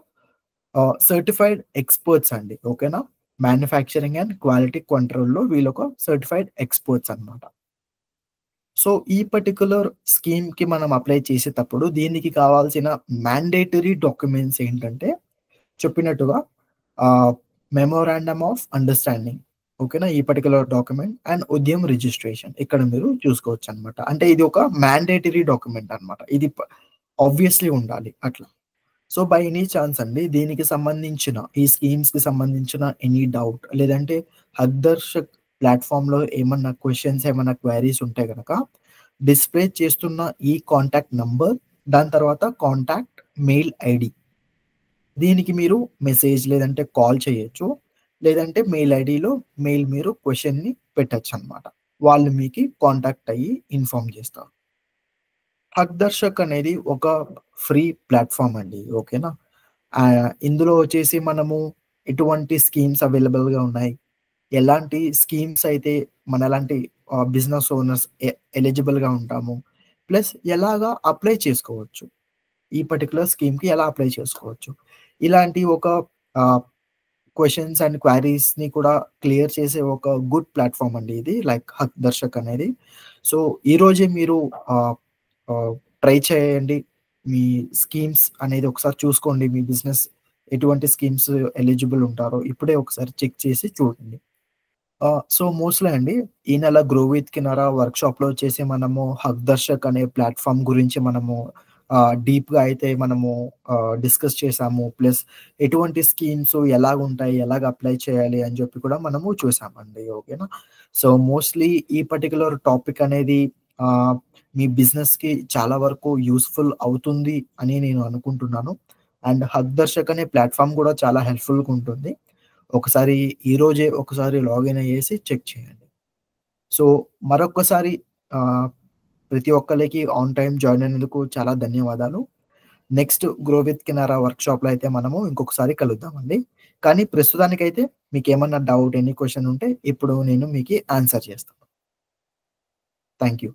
సర్టిఫైడ్ ఎక్స్‌పర్ట్స్ అండి. ఓకేనా? మ్యానుఫ్యాక్చరింగ్ అండ్ క్వాలిటీ కంట్రోల్‌లో వీళ్ళొక సర్టిఫైడ్ ఎక్స్‌పర్ట్స్ అన్నమాట. సో, ఈ పర్టిక్యులర్ స్కీమ్‌కి మనం అప్లై చేసేటప్పుడు దీనికి కావాల్సిన మ్యాండేటరీ డాక్యుమెంట్స్ ఏంటంటే, చెప్పినట్టుగా ఆహ్, మెమోరాండమ్ ఆఫ్ అండర్‌స్టాండింగ్. ఓకేనా? ఈ particular document and Udyam registration ఇక్కడ మీరు చూసుకోవచ్చనమాట. అంటే ఇది ఒక మ్యాండేటరీ డాక్యుమెంట్ అన్నమాట. ఇది ఆబ్వియస్‌లీ ఉండాలి అట్లా. సో, బై ఎనీ చాన్స్ అండి దీనికి సంబంధించిన ఈ స్కీమ్స్‌కి సంబంధించిన ఎనీ డౌట్ లేదంటే హక్‌దర్షక్ ప్లాట్‌ఫార్మ్‌లో ఏమన్నా క్వెషన్స్ ఏమన్నా క్వెరీస్ ఉంటే గనక డిస్‌ప్లే చేస్తున్న ఈ కాంటాక్ట్ నంబర్ దాని తర్వాత కాంటాక్ట్ మెయిల్ ఐడీ దీనికి మీరు మెసేజ్ లేదంటే కాల్ చేయొచ్చు. లేదంటే మెయిల్ ఐడీలో మెయిల్ మీరు క్వెషన్‌ని పెట్టొచ్చనమాట. వాళ్ళు మీకి కాంటాక్ట్ అయ్యి ఇన్ఫార్మ్ చేస్తారు. హక్ దర్శక్ అనేది ఒక ఫ్రీ ప్లాట్‌ఫార్మ్ అండి. ఓకేనా? ఇందులో వచ్చేసి మనము ఎటువంటి స్కీమ్స్ అవైలబుల్‌గా ఉన్నాయి. ఎలాంటి స్కీమ్స్ అయితే మనలాంటి బిజినెస్ ఓనర్స్ ఎలిజిబుల్‌గా ఉంటాము. ప్లస్ ఎలాగా అప్లై చేసుకోవచ్చు. ఈ పర్టిక్యులర్ స్కీమ్‌కి ఎలా అప్లై చేసుకోవచ్చు. ఇలాంటి ఒక ఆహ్, క్వెషన్స్ అండ్ క్వెరీస్‌ని కూడా క్లియర్ చేసే ఒక గుడ్ ప్లాట్‌ఫార్మ్ అండి ఇది. లైక్ హక్ దర్శక్ అనేది. సో, ఈరోజే మీరు ఆహ్, ఆహ్, ట్రై చేయండి. మీ స్కీమ్స్ అనేది ఒకసారి చూసుకోండి. మీ బిజినెస్ ఎటువంటి స్కీమ్స్ ఎలిజిబుల్ ఉంటారో ఇప్పుడే ఒకసారి చెక్ చేసి చూడండి. సో, మోస్ట్‌లీ అండి ఈ నెల 'గ్రో విత్ కినారా' వర్క్‌షాప్‌లో వచ్చేసి మనము 'హగ్ దర్శక్' అనే ప్లాట్‌ఫార్మ్ గురించి మనము డీప్‌గా అయితే మనము డిస్కస్ చేశాము. ప్లస్ ఎటువంటి స్కీమ్స్ ఎలాగుంటాయి, ఎలాగ అప్లై చేయాలి అని చెప్పి కూడా మనము చూసామండి. ఓకేనా. సో, మోస్ట్‌లీ ఈ పర్టిక్యులర్ టాపిక్ అనేది ఆహ్, మీ బిజినెస్‌కి చాలా వరకు యూజ్‌ఫుల్ అవుతుంది అని నేను అనుకుంటున్నాను. అండ్ 'హగ్ దర్శక్' అనే ప్లాట్‌ఫార్మ్ కూడా చాలా హెల్ప్‌ఫుల్‌గా ఉంటుంది. ఒకసారి ఈరోజే ఒకసారి లాగిన్ అయ్యేసి చెక్ చేయండి. సో, మరొక్కసారి ఆహ్, ప్రతి ఒక్కళ్ళకి ఆన్ టైమ్ జాయిన్ అయినందుకు చాలా ధన్యవాదాలు. నెక్స్ట్ 'గ్రో విత్ కినారా' వర్క్‌షాప్‌లో అయితే మనము ఇంకొకసారి కలుద్దామండి. కానీ ప్రస్తుతానికైతే మీకేమన్నా డౌట్, ఎనీ క్వెషన్ ఉంటే ఇప్పుడు నేను మీకి ఆన్సర్ చేస్తాను. Thank you.